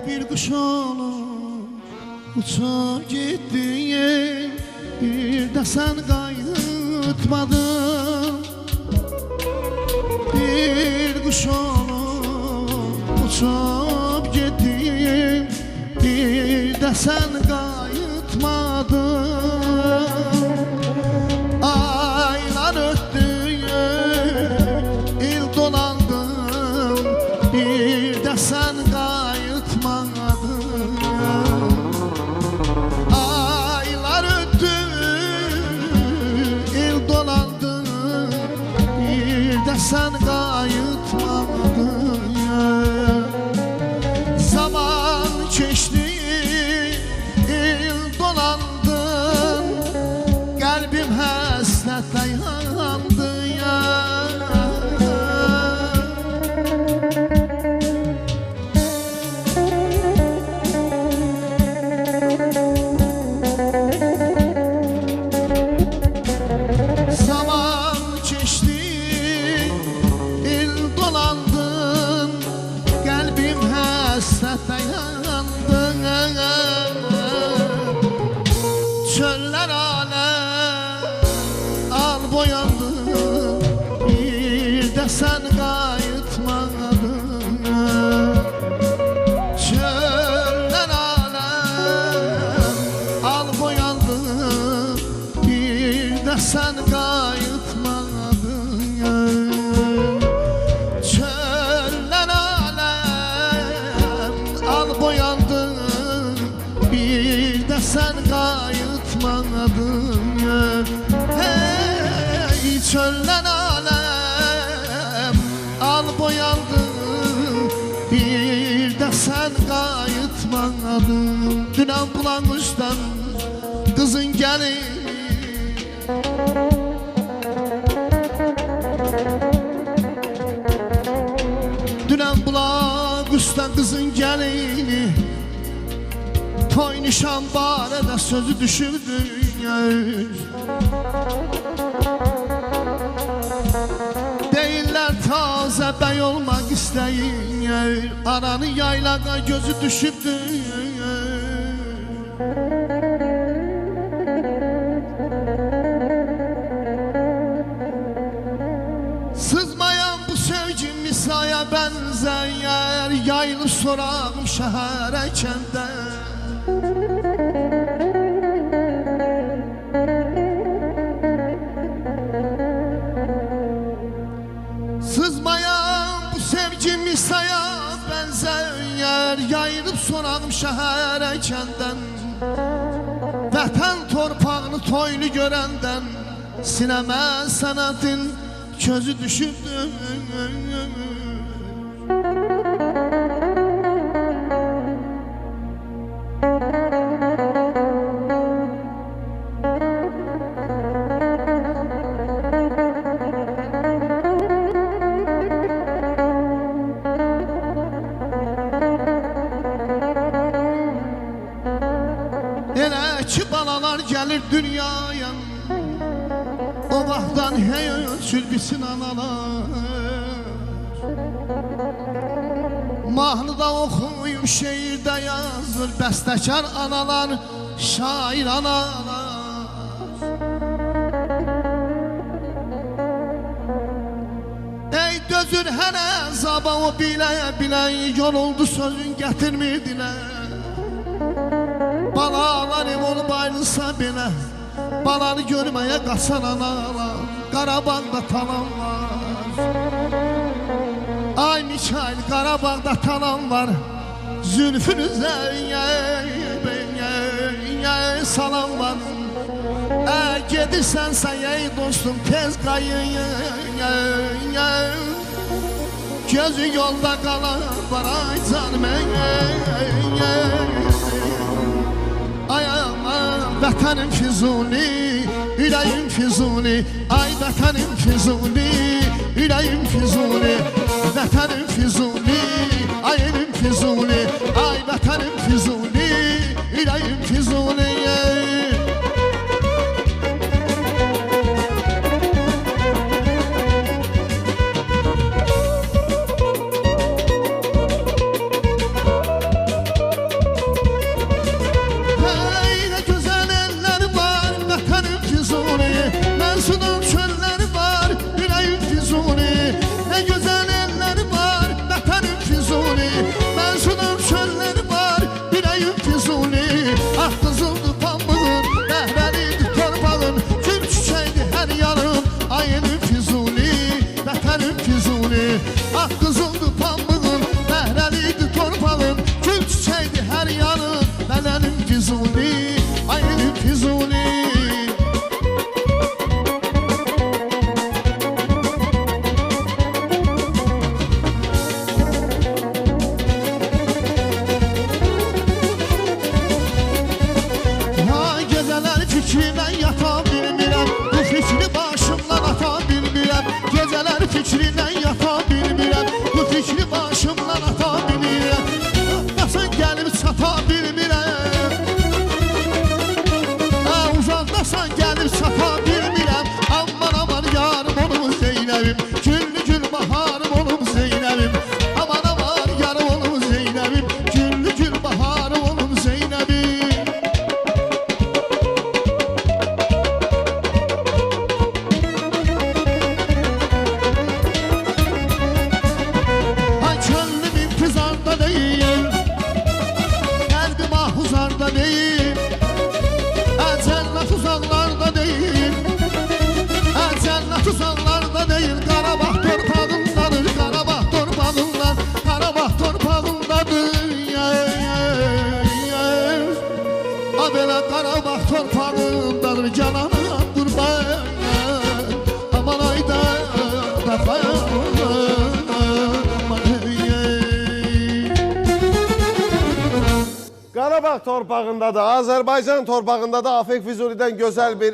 bir kuş olup uçup gittin, bir de sen kayıtmadın. Bir kuş olup uçup gittin, bir de sen kayıtmadın. Aylar öttü, il dolandım, bir de sen kayıtmadın. Aylar öttü, il dolandım, bir de sen kayıtmadın. Zaman geçti, il dolandın, kalbim hasretle yandı ya. Zaman geçti, il dolandın, kalbim hasretle yandı. Çöller alem al boyandı, bir de sen kayıtmadın. Çöller alem al boyandı, bir de sen kayıtmadın. Çöller alem al boyandı, bir de sen kayıtmadın. Hey, çöller alem al boyandı, bir de sen kayıtmadın. Dünen bulan kuştan kızın gelin, dünen bulan kuştan kızın gelini, toy nişan barədə sözü düşürdü. Deyirlər tazə bəy olmaq istəyir, ananı yaylağa gözü düşübdü. Sızmayan bu sevgi misaya bənzəyər, yayılıb sorağım şəhərə kəndə. Sızmayan bu sevgi misaya bənzəyər, yayılıb sorağım şəhərə kəndən. Vətən torpağını toylu görəndən, sinəmə sənətin közü düşübdü. Elə ki balalar gəlir dünyaya, o vaxtdan hey sülbisin analar. Mahnıda oxuyum, şeirdə yazır bəstəkar analar, şair analar. Ey dözür hənə zaba o bilə-bilə, yol oldu sözün gətirmirdilər. Balalar ev olub ayrılsa belə, balanı görməyə qaçan analar, Qarabağda talan var. Ay Mikail, Qarabağda talan var, zülfünüzə salam var. Gedirsənsə ey dostum tez qayın, gözü yolda qalan var. Ay canım ay aman vətənim Füzuli, ürəyim Füzuli. Ay vətənim Füzuli, ürəyim Füzuli. Vətənim Füzuli, ay elim Füzuli. Ay vətənim Füzuli, ürəyim Füzuli. Füzuli, ay Füzuli. Ha geceler fikriyle yata bilmirəm, bu fikri başımdan ata bilmirəm. Geceler fikriyle yata bilmirəm, bu fikri başımdan ata bilmirəm. Nasıl gelip çata bilmirəm, uzaqdasan gelip çata bilmirəm. Aman aman yarım olum Zeynəbim, güllü gül baharım olum Zeynəbim. Aman aman yarım olum Zeynəbim, güllü gül baharım olum Zeynəbim. Ay könlüm intizarda değil, kalbim ahuzarda değil. Cennet uzaklarda değil, cennet uzaklarda değil. Qarabağ torpağındadır, Qarabağ torpağından, Qarabağ torpağındadır. A belə Qarabağ torpağındadır, cananım qurban. Aman ayda da Qarabağ torpağında da, Azərbaycan torpağında da Afək Füzulidən gözəl bir